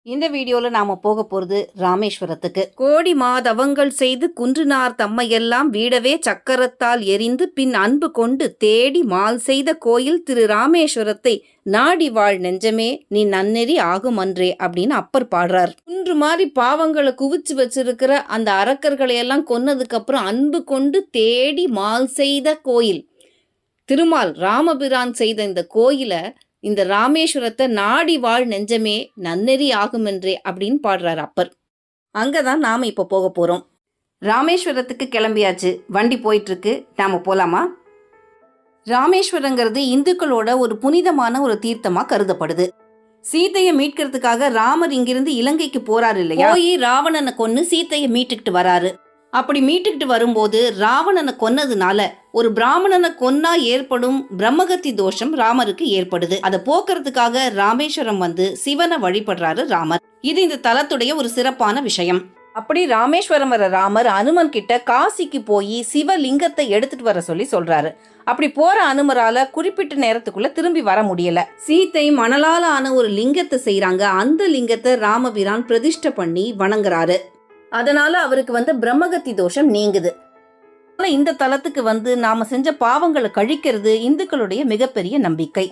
இந்த வீடியோல நாம போக போறது ராமேஸ்வரத்துக்கு. கோடி மாதவங்கள் செய்து குன்றினார் தம்மையெல்லாம் வீடவே சக்கரத்தால் எரிந்து பின் அன்பு கொண்டு தேடி மால் செய்த கோயில் திரு ராமேஸ்வரத்தை நாடி வாழ் நெஞ்சமே நீ நன்னெறி ஆகும் அன்றே அப்படின்னு அப்பர் பாடுறார். குன்று மாதிரி பாவங்களை குவிச்சு வச்சிருக்கிற அந்த அரக்கர்களை எல்லாம் கொன்னதுக்கு அப்புறம் அன்பு கொண்டு தேடி மால் செய்த கோயில் திருமால் ராமபிரான் செய்த இந்த கோயிலை, இந்த ராமேஸ்வரத்தை நாடி வாழ் நெஞ்சமே நன்னெறி ஆகுமென்றே அப்படின்னு பாடுறார் அப்பர். அங்கதான் நாம இப்ப போக போறோம். ராமேஸ்வரத்துக்கு கிளம்பியாச்சு, வண்டி போயிட்டு இருக்கு, நாம போலாமா? ராமேஸ்வரங்கிறது இந்துக்களோட ஒரு புனிதமான ஒரு தீர்த்தமா கருதப்படுது. சீதையை மீட்கிறதுக்காக ராமர் இங்கிருந்து இலங்கைக்கு போறாரு இல்லையா, போய் ராவணனை கொன்னு சீதையை மீட்டுக்கிட்டு வராரு. அப்படி மீட்டுக்கிட்டு வரும்போது ராவணனை கொன்னதுனால ஒரு பிராமணனை கொன்னா ஏற்படும் பிரம்மகத்தி தோஷம் ராமருக்கு ஏற்படுது. அதை போக்குறதுக்காக ராமேஸ்வரம் வந்து சிவனை வழிபடுறாரு ராமர். இது இந்த தலத்துடைய ஒரு சிறப்பான விஷயம். அப்படி ராமேஸ்வரம் வர ராமர் அனுமன் கிட்ட காசிக்கு போய் சிவலிங்கத்தை எடுத்துட்டு வர சொல்லி சொல்றாரு. அப்படி போற அனுமரால குறிப்பிட்ட நேரத்துக்குள்ள திரும்பி வர முடியல. சீத்தை மணலால ஆன ஒரு லிங்கத்தை செய்யறாங்க. அந்த லிங்கத்தை ராமபிரான் பிரதிஷ்டை பண்ணி வணங்குறாரு. அதனால அவருக்கு வந்து பிரம்மகத்தி தோஷம் நீங்குது. இந்த தலத்துக்கு வந்து நாம செஞ்ச பாவங்களை கழிக்கிறது இந்துக்களுடைய மிகப்பெரிய நம்பிக்கை.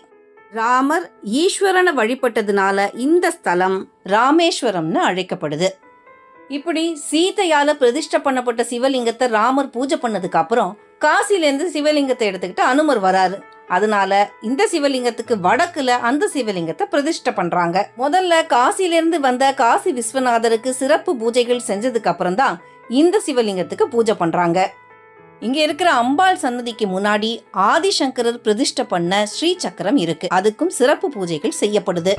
ராமர் ஈஸ்வரனை வழிபட்டதுனால இந்த ஸ்தலம் ராமேஸ்வரம்னு அழைக்கப்படுது. இப்படி சீதையால பிரதிஷ்டை பண்ணப்பட்ட சிவலிங்கத்தை ராமர் பூஜை பண்ணதுக்கு அப்புறம் காசிலேருந்து சிவலிங்கத்தை எடுத்துக்கிட்டு அனுமர் வராரு. அதனால இந்த சிவலிங்கத்துக்கு வடக்குல அந்த சிவலிங்கத்தை பிரதிஷ்டை பண்றாங்க. முதல்ல காசிலிருந்து வந்த காசி விஸ்வநாதருக்கு சிறப்பு பூஜைகள் செஞ்சதுக்கு அப்புறம் தான் இந்த சிவலிங்கத்துக்கு பூஜை பண்றாங்க. இங்க இருக்கிற அம்பாள் சன்னதிக்கு முன்னாடி ஆதிசங்கரர் பிரதிஷ்டை பண்ண ஸ்ரீ சக்கரம் இருக்கு. அதுக்கும் சிறப்பு பூஜைகள் செய்யப்படுது.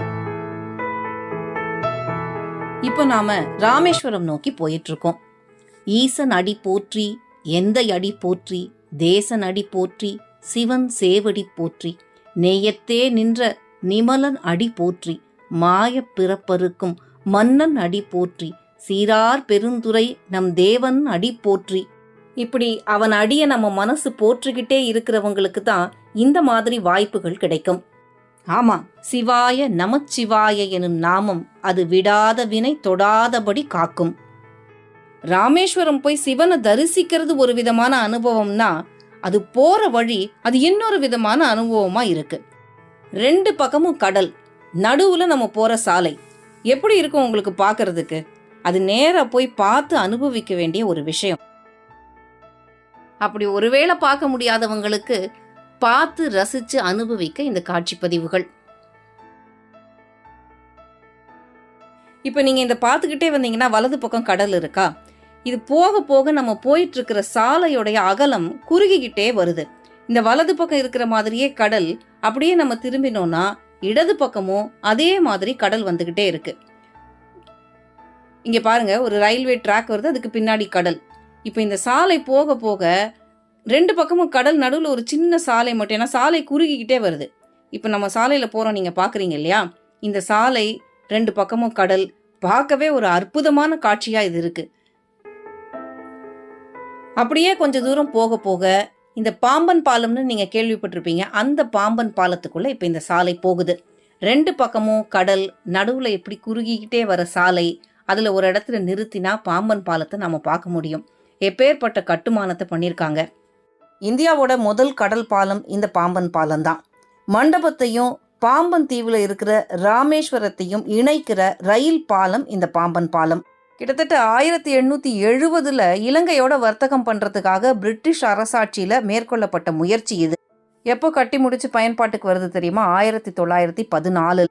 இப்போ நாம ராமேஸ்வரம் நோக்கி போயிட்டு இருக்கோம். ஈசன் அடி போற்றி, எந்த அடி போற்றி, தேசன் அடி போற்றி, சிவன் சேவடி போற்றி, நேயத்தே நின்ற நிமலன் அடி போற்றி, மாய பிறப்பருக்கும் மன்னன் அடி போற்றி, சீரார் பெருந்துரை நம் தேவன் அடி போற்றி. இப்படி அவன் அடிய நம்ம மனசு போற்றுகிட்டே இருக்கிறவங்களுக்கு தான் இந்த மாதிரி வாய்ப்புகள் கிடைக்கும். ஆமா, சிவாய நமச்சிவாய எனும் நாமம் அது விடாத வினை தொடாதபடி காக்கும். ராமேஸ்வரம் போய் சிவனை தரிசிக்கிறது ஒரு விதமான அனுபவம்னா, அது போற வழி அது இன்னொரு விதமான அனுபவமா இருக்கு. ரெண்டு பக்கமும் கடல், நடுவுல நம்ம போற சாலை எப்படி இருக்கும் உங்களுக்கு பாக்குறதுக்கு? அது நேரா போய் பார்த்து அனுபவிக்க வேண்டிய ஒரு விஷயம். அப்படி ஒருவேளை பார்க்க முடியாதவங்களுக்கு பார்த்து ரசிச்சு அனுபவிக்க இந்த காட்சி பதிவுகள். இப்ப நீங்க இந்த பார்த்துக்கிட்டே வந்தீங்கன்னா வலது பக்கம் கடல் இருக்கா? இது போக போக நம்ம போயிட்டு இருக்கிற சாலையோடைய அகலம் குறுகிக்கிட்டே வருது. இந்த வலது பக்கம் இருக்கிற மாதிரியே கடல் அப்படியே நம்ம திரும்பினோம்னா இடது பக்கமும் அதே மாதிரி கடல் வந்துகிட்டே இருக்கு. இங்க பாருங்க, ஒரு ரயில்வே ட்ராக் வருது, அதுக்கு பின்னாடி கடல். இப்போ இந்த சாலை போக போக ரெண்டு பக்கமும் கடல், நடுவில் ஒரு சின்ன சாலை மட்டும். ஏன்னா சாலை குறுகிக்கிட்டே வருது. இப்போ நம்ம சாலையில் போகிறோம், நீங்கள் பார்க்குறீங்க இல்லையா? இந்த சாலை ரெண்டு பக்கமும் கடல், பார்க்கவே ஒரு அற்புதமான காட்சியாக இது இருக்குது. அப்படியே கொஞ்சம் தூரம் போக போக இந்த பாம்பன் பாலம்னு நீங்கள் கேள்விப்பட்டிருப்பீங்க. அந்த பாம்பன் பாலத்துக்குள்ளே இப்போ இந்த சாலை போகுது. ரெண்டு பக்கமும் கடல், நடுவில் எப்படி குறுகிக்கிட்டே வர சாலை. அதில் ஒரு இடத்துல நிறுத்தினா பாம்பன் பாலத்தை நம்ம பார்க்க முடியும். எப்பேற்பட்ட கட்டுமானத்தை பண்ணியிருக்காங்க. இந்தியாவோட முதல் கடல் பாலம் இந்த பாம்பன் பாலம் தான். மண்டபத்தையும் பாம்பன் தீவில் இருக்கிற ராமேஸ்வரத்தையும் இணைக்கிற ரயில் பாலம் இந்த பாம்பன் பாலம். கிட்டத்தட்ட 1870 இலங்கையோட வர்த்தகம் பண்றதுக்காக பிரிட்டிஷ் அரசாட்சியில மேற்கொள்ளப்பட்ட முயற்சி இது. எப்போ கட்டி முடிச்சு பயன்பாட்டுக்கு வருது தெரியுமா? 1914.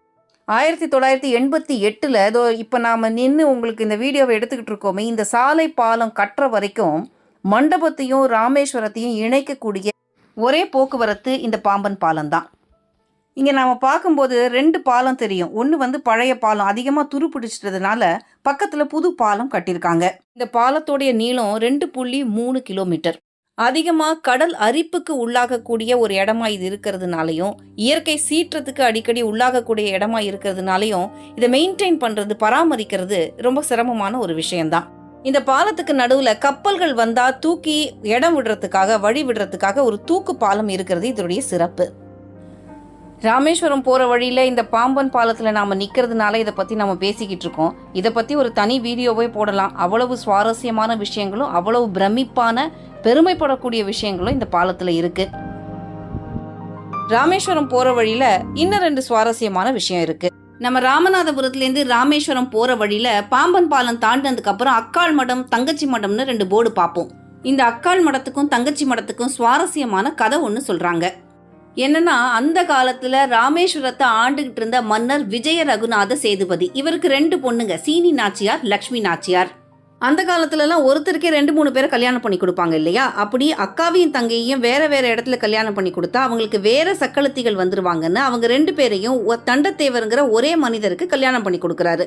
1988 ஏதோ இப்போ நாம் நின்று உங்களுக்கு இந்த வீடியோவை எடுத்துக்கிட்டு இருக்கோமே, இந்த சாலை பாலம் கட்டுற வரைக்கும் மண்டபத்தையும் ராமேஸ்வரத்தையும் இணைக்கக்கூடிய ஒரே போக்குவரத்து இந்த பாம்பன் பாலம் தான். இங்கே நாம் பார்க்கும்போது ரெண்டு பாலம் தெரியும். ஒன்று வந்து பழைய பாலம், அதிகமாக துரு பிடிச்சிட்டதுனால பக்கத்தில் புது பாலம் கட்டியிருக்காங்க. இந்த பாலத்தோடைய நீளம் 2.3 கிலோமீட்டர். அதிகமாக கடல் அரிப்புக்கு உள்ளாகக்கூடிய ஒரு இடமா இது இருக்கிறதுனாலையும், இயற்கை சீற்றத்துக்கு அடிக்கடி உள்ளாகக்கூடிய இடமா இருக்கிறதுனாலையும் இதை மெயின்டைன் பண்ணுறது, பராமரிக்கிறது ரொம்ப சிரமமான ஒரு விஷயம்தான். இந்த பாலத்துக்கு நடுவில் கப்பல்கள் வந்தால் தூக்கி இடம் விடுறதுக்காக, வழி விடுறதுக்காக ஒரு தூக்கு பாலம் இருக்கிறது இதனுடைய சிறப்பு. ராமேஸ்வரம் போற வழியில இந்த பாம்பன் பாலத்துல நாம நிக்கிறதுனால இதை பத்தி நம்ம பேசிக்கிட்டு இருக்கோம். இதை பத்தி ஒரு தனி வீடியோவே போடலாம். அவ்வளவு சுவாரஸ்யமான விஷயங்களும் அவ்வளவு பிரமிப்பான பெருமைப்படக்கூடிய விஷயங்களும் இந்த பாலத்துல இருக்கு. ராமேஸ்வரம் போற வழியில இன்னும் 2 சுவாரஸ்யமான விஷயம் இருக்கு. நம்ம ராமநாதபுரத்துல இருந்து ராமேஸ்வரம் போற வழியில பாம்பன் பாலம் தாண்டினதுக்கு அப்புறம் அக்காள் மடம், தங்கச்சி மடம்னு 2 போர்டு பார்ப்போம். இந்த அக்காள் மடத்துக்கும் தங்கச்சி மடத்துக்கும் சுவாரஸ்யமான கதை ஒன்று சொல்றாங்க. என்னன்னா, அந்த காலத்துல ராமேஸ்வரத்தை ஆண்டுகிட்டு இருந்த மன்னர் விஜய ரகுநாத சேதுபதி, இவருக்கு 2 பொண்ணுங்க, சீனி நாச்சியார், லக்ஷ்மி நாச்சியார். அந்த காலத்துல எல்லாம் ஒருத்தருக்கே 2-3 பேரை கல்யாணம் பண்ணி கொடுப்பாங்க இல்லையா? அப்படி அக்காவையும் தங்கையும் வேற வேற இடத்துல கல்யாணம் பண்ணி கொடுத்தா அவங்களுக்கு வேற சக்களத்திகள் வந்துருவாங்கன்னு அவங்க 2 பேரையும் தண்டத்தேவருங்கிற ஒரே மனிதருக்கு கல்யாணம் பண்ணி கொடுக்கறாரு.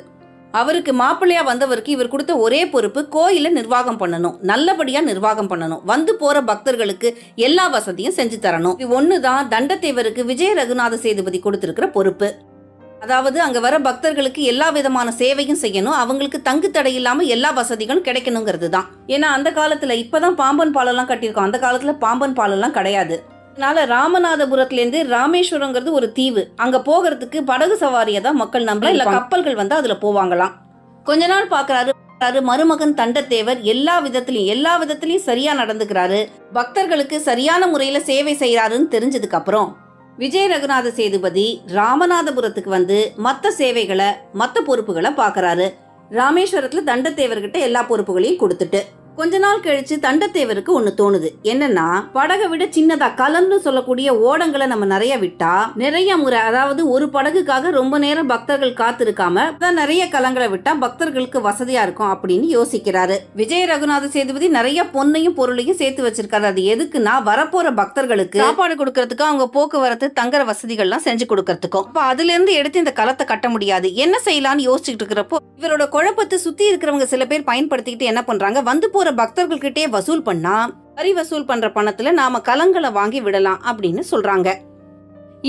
அவருக்கு மாப்பிள்ளையா வந்தவருக்கு இவர் கொடுத்த ஒரே பொறுப்பு கோயில நிர்வாகம் பண்ணணும், நல்லபடியா நிர்வாகம் பண்ணணும், வந்து போற பக்தர்களுக்கு எல்லா வசதியும் செஞ்சு தரணும். இது ஒண்ணுதான் தண்டத்தேவருக்கு விஜய ரகுநாத சேதுபதி கொடுத்திருக்கிற பொறுப்பு. அதாவது அங்க வர பக்தர்களுக்கு எல்லா விதமான சேவையும் செய்யணும், அவங்களுக்கு தங்கு தடை இல்லாம எல்லா வசதிகளும் கிடைக்கணுங்கிறது தான். ஏன்னா அந்த காலத்துல, இப்பதான் பாம்பன் பாலம் எல்லாம் கட்டியிருக்கோம், அந்த காலத்துல பாம்பன் பாலம் எல்லாம் கிடையாது. அதனால ராமநாதபுரத்துலேருந்து ராமேஸ்வரங்கிறது ஒரு தீவு, அங்க போகிறதுக்கு படகு சவாரியை தான் மக்கள் நம்பலாம், இல்ல கப்பல்கள் வந்து அதுல போவாங்களாம். கொஞ்ச நாள் பாக்குறாரு, மருமகன் தண்டத்தேவர் எல்லா விதத்திலையும் சரியா நடந்துக்கிறாரு, பக்தர்களுக்கு சரியான முறையில சேவை செய்யறாருன்னு தெரிஞ்சதுக்கு அப்புறம் விஜய ரகுநாத சேதுபதி ராமநாதபுரத்துக்கு வந்து மத்த சேவைகளை, மத்த பொறுப்புகளை பாக்குறாரு. ராமேஸ்வரத்துல தண்டத்தேவர்கிட்ட எல்லா பொறுப்புகளையும் கொடுத்துட்டு கொஞ்ச நாள் கழிச்சு தண்டத்தேவருக்கு ஒண்ணு தோணுது. என்னன்னா, படகை விட சின்னதா கலம்னு சொல்லக்கூடிய ஓடங்களை நம்ம நிறைய விட்டா நிறைய முறை, அதாவது ஒரு படகுக்காக ரொம்ப நேரம் பக்தர்கள் காத்திருக்காம நிறைய கலங்களை விட்டா பக்தர்களுக்கு வசதியா இருக்கும் அப்படின்னு யோசிக்கிறாரு. விஜய ரகுநாத சேதுபதி நிறைய பொன்னையும் பொருளையும் சேர்த்து வச்சிருக்காரு. அது எதுக்குன்னா, வரப்போற பக்தர்களுக்கு சாப்பாடு கொடுக்கறதுக்கு, அவங்க போக்குவரத்து, தங்குற வசதிகள்லாம் செஞ்சு கொடுக்கறதுக்கும். அப்ப அதுல இருந்து எடுத்து இந்த களத்தை கட்ட முடியாது, என்ன செய்யலாம்னு யோசிச்சுட்டு இருக்கிறப்போ இவரோட குழப்பத்தை சுத்தி இருக்கிறவங்க சில பேர் பயன்படுத்திக்கிட்டு என்ன பண்றாங்க, வந்து போற பக்தர்கள் கிட்டே வசூல் பண்ணா வரி வசூல் பண்ற பணத்துல நாம கலங்களை வாங்கி விடலாம் அப்படின்னு சொல்றாங்க.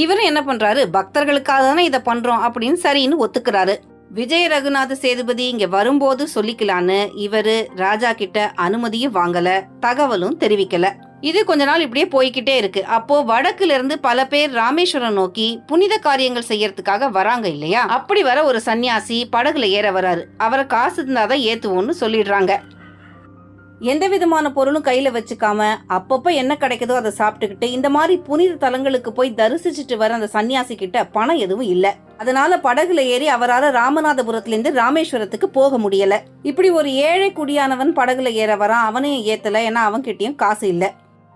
இவரும் என்ன பண்றாரு, பக்தர்களுக்காக தானே இதை பண்றோம் அப்படின்னு சரின்னு ஒத்துக்கிறாரு. விஜய ரகுநாத சேதுபதி இங்க வரும்போது சொல்லிக்கலான்னு இவரு ராஜா கிட்ட அனுமதியும் வாங்கல, தகவலும் தெரிவிக்கல. இது கொஞ்ச நாள் இப்படியே போய்கிட்டே இருக்கு. அப்போ வடக்குல இருந்து பல பேர் ராமேஸ்வரம் நோக்கி புனித காரியங்கள் செய்யறதுக்காக வராங்க இல்லையா? அப்படி வர ஒரு சன்னியாசி படகுல ஏற வராரு. அவரை காசு இருந்தாதான் ஏத்துவோம்னு சொல்லிடுறாங்க. எந்த விதமான பொருளும் கையில வச்சுக்காம அப்பப்ப என்ன கிடைக்குதோ அதை சாப்பிட்டுக்கிட்டு இந்த மாதிரி புனித தலங்களுக்கு போய் தரிசிச்சுட்டு வர அந்த சன்னியாசி கிட்ட பணம் எதுவும் இல்ல. அதனால படகுல ஏறி அவரால் ராமநாதபுரத்துல இருந்து ராமேஸ்வரத்துக்கு போக முடியல. இப்படி ஒரு ஏழை குடியானவன் படகுல ஏற வரான், அவனையும் ஏத்தல, ஏன்னா அவன் கிட்டயும் காசு இல்ல.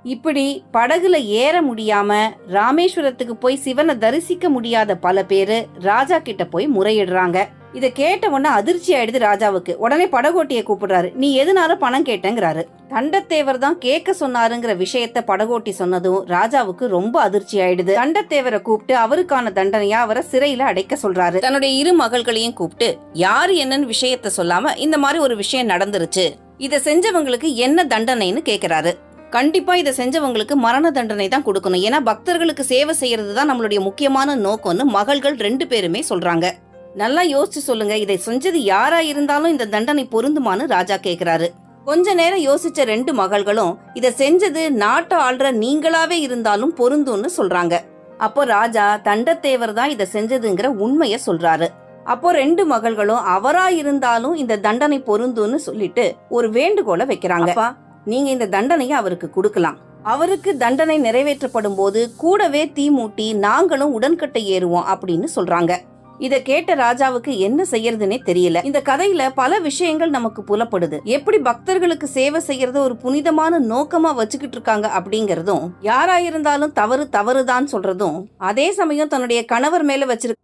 இப்படி படகுல ஏற முடியாம ராமேஸ்வரத்துக்கு போய் சிவனை தரிசிக்க முடியாத பல பேரு ராஜா கிட்ட போய் முறையிடுறாங்க. இதை கேட்ட உடனே அதிர்ச்சி ஆயிடுது ராஜாவுக்கு. உடனே படகோட்டியை கூப்பிடுறாரு. நீ எதுனால பணம் கேட்டேங்கிறாரு. தண்டத்தேவர் தான் கேட்க சொன்னாருங்கிற விஷயத்த படகோட்டி சொன்னதும் ராஜாவுக்கு ரொம்ப அதிர்ச்சி ஆயிடுது. தண்டத்தேவரை கூப்பிட்டு அவருக்கான தண்டனையா அவரை சிறையில அடைக்க சொல்றாரு. தன்னுடைய 2 மகள்களையும் கூப்பிட்டு யாரு என்னன்னு விஷயத்த சொல்லாம இந்த மாதிரி ஒரு விஷயம் நடந்துருச்சு, இதை செஞ்சவங்களுக்கு என்ன தண்டனைன்னு கேக்குறாரு. கண்டிப்பா இதை செஞ்சவங்களுக்கு மரண தண்டனை தான் கொடுக்கணும், ஏன்னா பக்தர்களுக்கு சேவை செய்யறது தான் நம்மளுடைய முக்கியமான நோக்கம்னு மகள்கள் 2 பேருமே சொல்றாங்க. நல்லா யோசிச்சு சொல்லுங்க, இதை செஞ்சது யாரா இருந்தாலும் இந்த தண்டனை பொருந்துமான்னு ராஜா கேக்குறாரு. கொஞ்ச நேரம் யோசிச்ச 2 மகள்களும் இதை செஞ்சது நாட்டை ஆள்ற நீங்களாவே இருந்தாலும் பொருந்தும்னு சொல்றாங்க. அப்போ ராஜா தண்டத்தேவர் தான் இதை செஞ்சதுங்கிற உண்மைய சொல்றாரு. அப்போ 2 மகள்களும் அவரா இருந்தாலும் இந்த தண்டனை பொருந்தும்னு சொல்லிட்டு ஒரு வேண்டுகோளை வைக்கிறாங்க. நீங்க இந்த தண்டனையை அவருக்கு கொடுக்கலாம், அவருக்கு தண்டனை நிறைவேற்றப்படும் போது கூடவே தீ மூட்டி நாங்களும் உடன்கட்டை ஏறுவோம் அப்படின்னு சொல்றாங்க. இத கேட்ட ராஜாவுக்கு என்ன செய்யறதுன்னே தெரியல. இந்த கதையில பல விஷயங்கள் நமக்கு புலப்படுது. எப்படி பக்தர்களுக்கு சேவை செய்யறது ஒரு புனிதமான நோக்கமா வச்சுக்கிட்டு இருக்காங்க அப்படிங்கறதும், யாராயிருந்தாலும் தவறுதான் சொல்றதும், அதே சமயம் தன்னுடைய கணவர் மேல வச்சிருக்கிற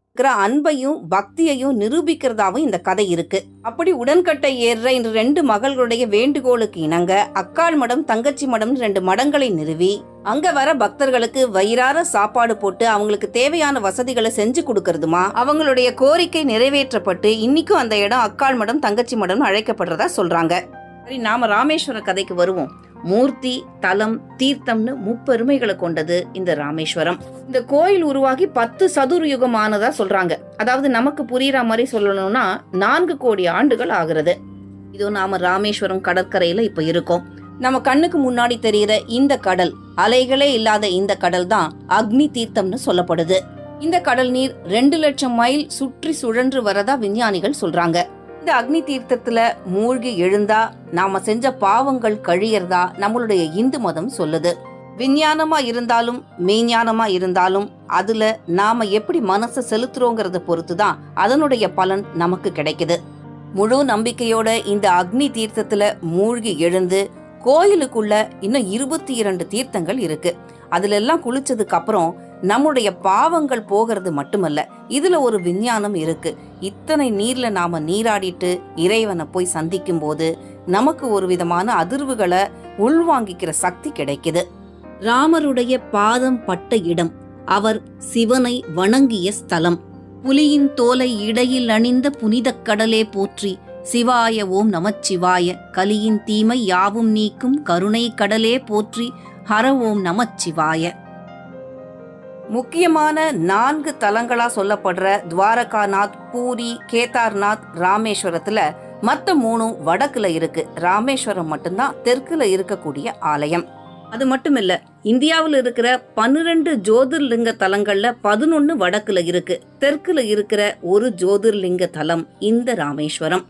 அன்பையும் பக்தியையும் நிரூபிக்கிறதாவும் இந்த கதை இருக்கு. அப்படி உடன்கட்டை ஏறுற இந்த 2 மகள்களுடைய வேண்டுகோளுக்கு இணங்க அக்காள் மடம், தங்கச்சி மடம் 2 மடங்களை நிறுவி அங்க வர பக்தர்களுக்கு வயிறார சாப்பாடு போட்டு அவங்களுக்கு தேவையான வசதிகளை செஞ்சு கொடுக்கறதுமா அவங்களுடைய கோரிக்கை நிறைவேற்றப்பட்டு இன்னைக்கும் அந்த இடம் அக்காள் மடம், தங்கச்சி மடம் அழைக்கப்படுறதா சொல்றாங்க. சரி, நாம ராமேஸ்வர கதைக்கு வருவோம். மூர்த்தி, தலம், தீர்த்தம்னு முப்பெருமைகளை கொண்டது இந்த ராமேஸ்வரம். இந்த கோயில் உருவாகி 10 சதுர யுகம் ஆனதா சொல்றாங்க. அதாவது நமக்கு புரியுற மாதிரி சொல்லணும்னா 4 கோடி ஆண்டுகள் ஆகிறது. இதோ நாம ராமேஸ்வரம் கடற்கரையில இப்ப இருக்கோம். நம்ம கண்ணுக்கு முன்னாடி தெரிகிற இந்த கடல், அலைகளே இல்லாத இந்த கடல் தான் அக்னி தீர்த்தம்னு சொல்லப்படுது. இந்த கடல் நீர் 2 லட்சம் மைல் சுற்றி சுழன்று வரதா விஞ்ஞானிகள் சொல்றாங்க. இந்த அக்னி தீர்த்தத்துல மூழ்கி எழுந்தா நாம செஞ்ச பாவங்கள் கழியறதா நம்மளுடைய இந்து மதம் சொல்லுது. விஞ்ஞானமா இருந்தாலும் மெய்ஞானமா இருந்தாலும் அதுல நாம எப்படி மனசை செலுத்துறோங்கிறத பொறுத்துதான் அதனுடைய பலன் நமக்கு கிடைக்குது. முழு நம்பிக்கையோட இந்த அக்னி தீர்த்தத்துல மூழ்கி எழுந்து கோயிலுக்குள்ள இன்னும் 22 தீர்த்தங்கள் இருக்கு. அதுல எல்லாம் குளிச்சதுக்கு அப்புறம் நம்முடைய பாவங்கள் போகிறது மட்டுமல்ல, இதுல ஒரு விஞ்ஞானம் இருக்கு. இத்தனை நீர்ல நாம நீராடிட்டு இறைவனை போய் சந்திக்கும் போது நமக்கு ஒரு விதமான அதிர்வுகளை உள்வாங்கிக்கிற சக்தி கிடைக்குது. ராமருடைய பாதம் பட்ட இடம், அவர் சிவனை வணங்கிய ஸ்தலம். புலியின் தோலை இடையில் அணிந்த புனிதக் கடலே போற்றி, சிவாய ஓம் நமச்சிவாய, கலியின் தீமை யாவும் நீக்கும் கருணை கடலே போற்றி, ஹர ஓம் நமச்சிவாய. முக்கியமான 4 தலங்களா சொல்லப்படுற துவாரகாநாத், பூரி, கேதார்நாத், ராமேஸ்வரத்துல மத்த 3 வடக்குல இருக்கு. ராமேஸ்வரம் மட்டும்தான் தெற்குல இருக்கக்கூடிய ஆலயம். அது மட்டுமில்ல, இந்தியாவில் இருக்கிற 12 ஜோதிர்லிங்க தலங்கள்ல 11 வடக்குல இருக்கு. தெற்குல இருக்கிற ஒரு ஜோதிர்லிங்க தலம் இந்த ராமேஸ்வரம்.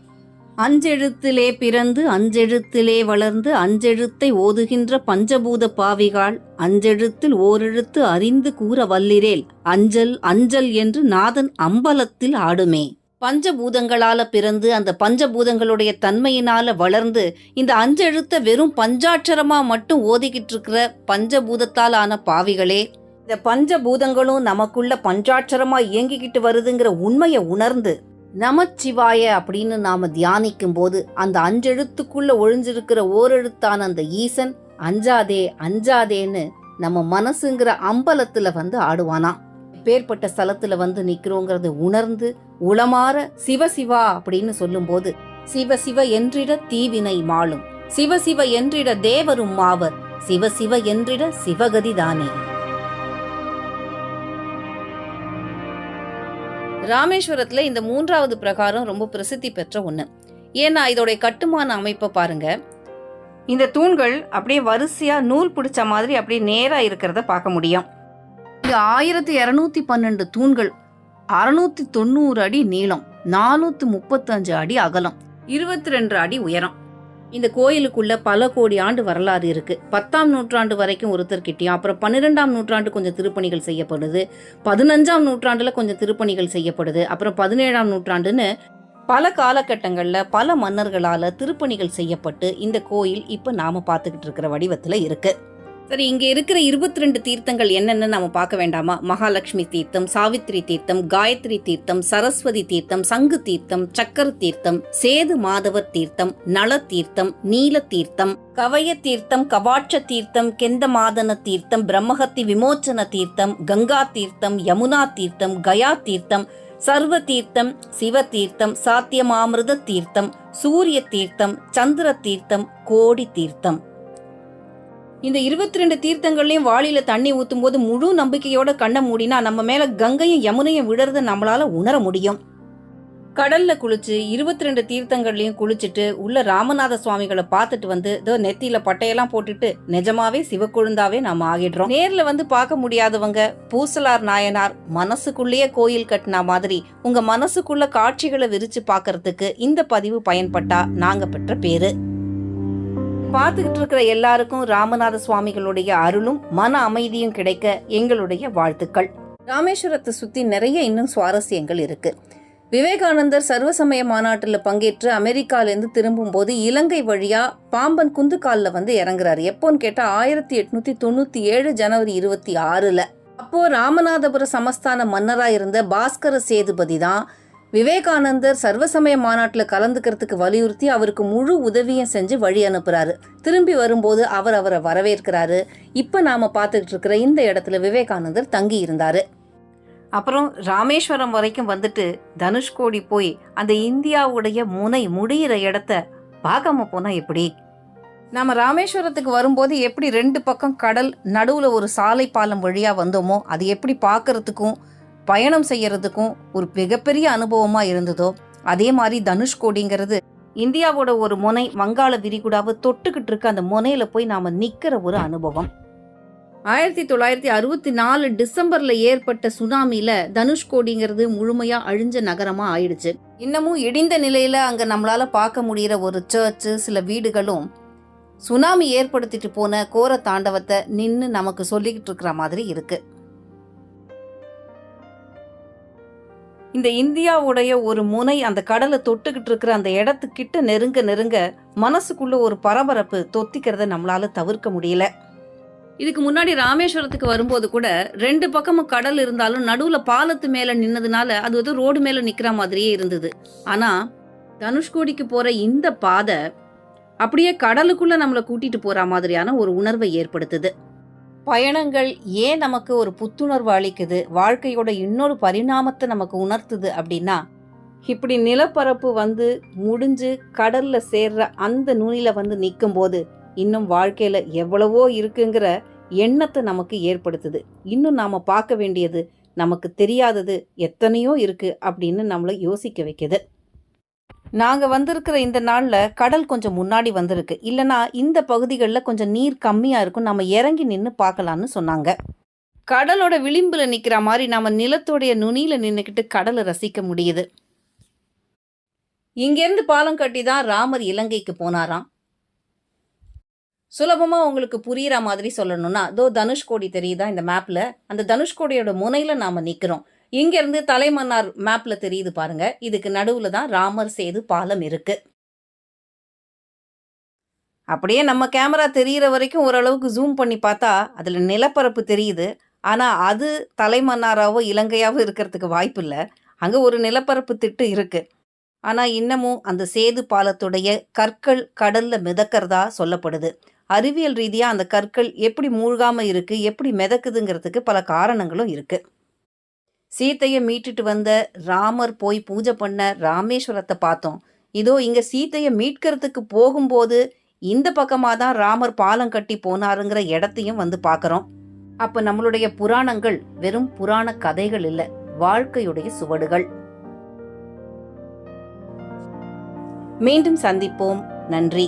5 எழுத்திலே பிறந்து 5 எழுத்திலே வளர்ந்து 5 எழுத்தை ஓதுகின்ற பஞ்சபூத பாவிகாள், 5 எழுத்தில் ஓரெழுத்து அறிந்து கூற வல்லிரேல், அஞ்சல் அஞ்சல் என்று நாதன் அம்பலத்தில் ஆடுமே. பஞ்சபூதங்களால பிறந்து அந்த பஞ்சபூதங்களுடைய தன்மையினால வளர்ந்து இந்த 5 எழுத்த வெறும் பஞ்சாட்சரமா மட்டும் ஓதிக்கிட்டு இருக்கிற பஞ்சபூதத்தால் ஆன பாவிகளே, இந்த பஞ்சபூதங்களும் நமக்குள்ள பஞ்சாட்சரமா இயங்கிக்கிட்டு வருதுங்கிற உண்மையை உணர்ந்து நமச்சிவாய அப்படின்னு நாம தியானிக்கும் போது அந்த 5 எழுத்துக்குள்ள ஒழிஞ்சிருக்கிற ஓரெழுத்தான அந்த ஈசன் அஞ்சாதே அஞ்சாதேன்னு நம்ம மனசுங்கிற அம்பலத்துல வந்து ஆடுவானா. பேர்பட்ட ஸ்தலத்துல வந்து நிக்கிறோங்கிறத உணர்ந்து உளமாற சிவசிவா அப்படின்னு சொல்லும் போது, சிவசிவ என்றிட தீவினை மாளும், சிவசிவ என்றிட தேவரும் மாவர், சிவசிவ என்றிட சிவகதிதானே. ராமேஸ்வரத்துல இந்த 3வது பிரகாரம் ரொம்ப பிரசித்தி பெற்ற ஒண்ணு. ஏன்னா இதோட கட்டுமான அமைப்பை பாருங்க. இந்த தூண்கள் அப்படியே வரிசையா நூல் பிடிச்ச மாதிரி அப்படியே நேரா இருக்கிறத பார்க்க முடியும். இது 1212 தூண்கள், 690 அடி நீளம், 435 அடி அகலம், 22 அடி உயரம். இந்த கோயிலுக்குள்ள பல கோடி ஆண்டு வரலாறு இருக்கு. 10ஆம் நூற்றாண்டு வரைக்கும் ஒருத்தர்கிட்டயும், அப்புறம் 12ஆம் நூற்றாண்டு கொஞ்சம் திருப்பணிகள் செய்யப்படுது, 15ஆம் நூற்றாண்டுல கொஞ்சம் திருப்பணிகள் செய்யப்படுது, அப்புறம் 17ஆம் நூற்றாண்டுன்னு பல காலகட்டங்கள்ல பல மன்னர்களால திருப்பணிகள் செய்யப்பட்டு இந்த கோயில் இப்ப நாம பார்த்துக்கிட்டு இருக்கிற வடிவத்துல இருக்கு. சரி, இங்க இருக்கிற 22 தீர்த்தங்கள் என்னன்னு நாம பார்க்க வேண்டாமா? மகாலட்சுமி தீர்த்தம், சாவித்ரி தீர்த்தம், காயத்ரி தீர்த்தம், சரஸ்வதி தீர்த்தம், சங்கு தீர்த்தம், சக்கர தீர்த்தம், சேது மாதவர் தீர்த்தம், நல தீர்த்தம், நீல தீர்த்தம், கவய தீர்த்தம், கவாட்ச தீர்த்தம், கெந்தமாதன தீர்த்தம், பிரம்மஹத்தி விமோச்சன தீர்த்தம், கங்கா தீர்த்தம், யமுனா தீர்த்தம், கயா தீர்த்தம், சர்வ தீர்த்தம், சிவ தீர்த்தம், சாத்தியமாமிருத தீர்த்தம், சூரிய தீர்த்தம், சந்திர தீர்த்தம், கோடி தீர்த்தம். இந்த 22 தீர்த்தங்கள்லயும் வாளியில தண்ணி ஊத்தும் போது முழு நம்பிக்கையோட கண்ணை மூடினா நம்ம மேல கங்கையும் யமுனையும் விழறத நம்மளால உணர முடியும். கடல்ல குளிச்சு 22 தீர்த்தங்கள்லயும் குளிச்சுட்டு உள்ள ராமநாத சுவாமிகளை பார்த்துட்டு வந்து நெத்தியில பட்டையெல்லாம் போட்டுட்டு நிஜமாவே சிவக்குழுந்தாவே நாம ஆகிடுறோம். நேர்ல வந்து பார்க்க முடியாதவங்க பூசலார் நாயனார் மனசுக்குள்ளேயே கோயில் கட்டினா மாதிரி உங்க மனசுக்குள்ள காட்சிகளை விரிச்சு பாக்கிறதுக்கு இந்த பதிவு பயன்பட்டா நாங்க பெற்ற பேரு. பார்த்துக்கிட்டு இருக்கிற எல்லாருக்கும் ராமநாத சுவாமிகளுடைய அருளும் மன அமைதியும் கிடைக்க எங்களுடைய வாழ்த்துக்கள். ராமேஸ்வரத்தை சுத்தி நிறைய இன்னும் சுவாரஸ்யங்கள் இருக்கு. விவேகானந்தர் சர்வசமய மாநாட்டில் பங்கேற்று அமெரிக்காலேருந்து திரும்பும் போது இலங்கை வழியா பாம்பன் குந்துக்காலில் வந்து இறங்குறாரு. எப்போன்னு கேட்டா 1897 ஜனவரி 26. அப்போ ராமநாதபுர சமஸ்தான மன்னரா இருந்த பாஸ்கர சேதுபதி தான் விவேகானந்தர் சர்வசமய மாநாட்டில் கலந்துக்கிறதுக்கு வலியுறுத்தி அவருக்கு முழு உதவியும் செஞ்சு வழி அனுப்புறாரு. திரும்பி வரும்போது அவரை வரவேற்கிறாரு. இப்ப நாம பார்த்துக்கிட்டு இருக்கிற இந்த இடத்துல விவேகானந்தர் தங்கி இருந்தாரு. அப்புறம் ராமேஸ்வரம் வரைக்கும் வந்துட்டு தனுஷ்கோடி போய் அந்த இந்தியாவுடைய முனை முடிகிற இடத்த பார்க்காம போனா எப்படி? நாம ராமேஸ்வரத்துக்கு வரும்போது எப்படி 2 பக்கம் கடல், நடுவுல ஒரு சாலை பாலம் வழியா வந்தோமோ அது எப்படி பார்க்கறதுக்கும் பயணம் செய்யறதுக்கும் ஒரு மிகப்பெரிய அனுபவமா இருந்ததோ அதே மாதிரி தனுஷ்கோடிங்கிறது இந்தியாவோட ஒரு முனை வங்காள விரிகுடாவை தொட்டுக்கிட்டு இருக்க அந்த முனையில போய் நாம நிக்கிற ஒரு அனுபவம். 1964 டிசம்பர்ல ஏற்பட்ட சுனாமில தனுஷ்கோடிங்கிறது முழுமையா அழிஞ்ச நகரமா ஆயிடுச்சு. இன்னமும் இடிந்த நிலையில அங்க நம்மளால பார்க்க முடியற ஒரு சர்ச்சு, சில வீடுகளும் சுனாமி ஏற்படுத்திட்டு போன கோர தாண்டவத்தை நின்னு நமக்கு சொல்லிக்கிட்டு இருக்கிற மாதிரி இருக்கு. இந்த இந்தியாவுடைய ஒரு முனை அந்த கடலை தொட்டுக்கிட்டு இருக்கிற அந்த இடத்துக்கிட்ட நெருங்க நெருங்க மனசுக்குள்ள ஒரு பரபரப்பு தொத்திக்கிறத நம்மளால தவிர்க்க முடியல. இதுக்கு முன்னாடி ராமேஸ்வரத்துக்கு வரும்போது கூட 2 பக்கமும் கடல் இருந்தாலும் நடுவுல பாலத்து மேல நின்னதுனால அது வந்து ரோடு மேல நிக்கிற மாதிரியே இருந்தது. ஆனா தனுஷ்கோடிக்கு போற இந்த பாதை அப்படியே கடலுக்குள்ள நம்மளை கூட்டிட்டு போற மாதிரியான ஒரு உணர்வை ஏற்படுத்துது. பயணங்கள் ஏன் நமக்கு ஒரு புத்துணர்வு அளிக்குது, வாழ்க்கையோட இன்னொரு பரிணாமத்தை நமக்கு உணர்த்துது அப்படின்னா, இப்படி நிலப்பரப்பு வந்து முடிஞ்சு கடல்ல சேர்ற அந்த நுனில வந்து நிற்கும் போது இன்னும் வாழ்க்கையில எவ்வளவோ இருக்குங்கிற எண்ணத்தை நமக்கு ஏற்படுத்துது. இன்னும் நாம பார்க்க வேண்டியது, நமக்கு தெரியாதது எத்தனையோ இருக்கு அப்படின்னு நம்மளை யோசிக்க வைக்குது. நாங்க வந்திருக்கிற இந்த நாள்ல கடல் கொஞ்சம் முன்னாடி வந்திருக்கு. இல்லனா இந்த பகுதிகளில் கொஞ்சம் நீர் கம்மியா இருக்கும், நம்ம இறங்கி நின்று பார்க்கலான்னு சொன்னாங்க. கடலோட விளிம்புல நிக்கிற மாதிரி நம்ம நிலத்தோடைய நுனியில நின்றுக்கிட்டு கடலை ரசிக்க முடியுது. இங்கிருந்து பாலம் கட்டி தான் ராமர் இலங்கைக்கு போனாராம். சுலபமா உங்களுக்கு புரியுற மாதிரி சொல்லணும்னா, தனுஷ்கோடி தெரியுதா இந்த மேப்ல, அந்த தனுஷ்கோடியோட முனையில நாம நிக்கிறோம். இங்க இருந்து தலைமன்னார் மேப்ல தெரியுது பாருங்க. இதுக்கு நடுவுல தான் ராமர் சேது பாலம் இருக்கு. அப்படியே நம்ம கேமரா தெரியிற வரைக்கும் ஓரளவுக்கு ஜூம் பண்ணி பார்த்தா அதுல நிலப்பரப்பு தெரியுது. ஆனா அது தலைமன்னாராவோ இலங்கையாவோ இருக்கிறதுக்கு வாய்ப்பு இல்லை. அங்க ஒரு நிலப்பரப்பு திட்டு இருக்கு. ஆனா இன்னமும் அந்த சேது பாலத்துடைய கற்கள் கடல்ல மிதக்கிறதா சொல்லப்படுது. அறிவியல் ரீதியா அந்த கற்கள் எப்படி மூழ்காம இருக்கு, எப்படி மிதக்குதுங்கிறதுக்கு பல காரணங்களும் இருக்கு. சீத்தையை மீட்டுட்டு வந்த ராமர் போய் பூஜை பண்ண ராமேஸ்வரத்தை பார்த்தோம். இதோ இங்க சீத்தையை மீட்கிறதுக்கு போகும்போது இந்த பக்கமாக தான் ராமர் பாலம் கட்டி போனாருங்கிற இடத்தையும் வந்து பார்க்குறோம். அப்போ நம்மளுடைய புராணங்கள் வெறும் புராண கதைகள் இல்லை, வாழ்க்கையுடைய சுவடுகள். மீண்டும் சந்திப்போம். நன்றி.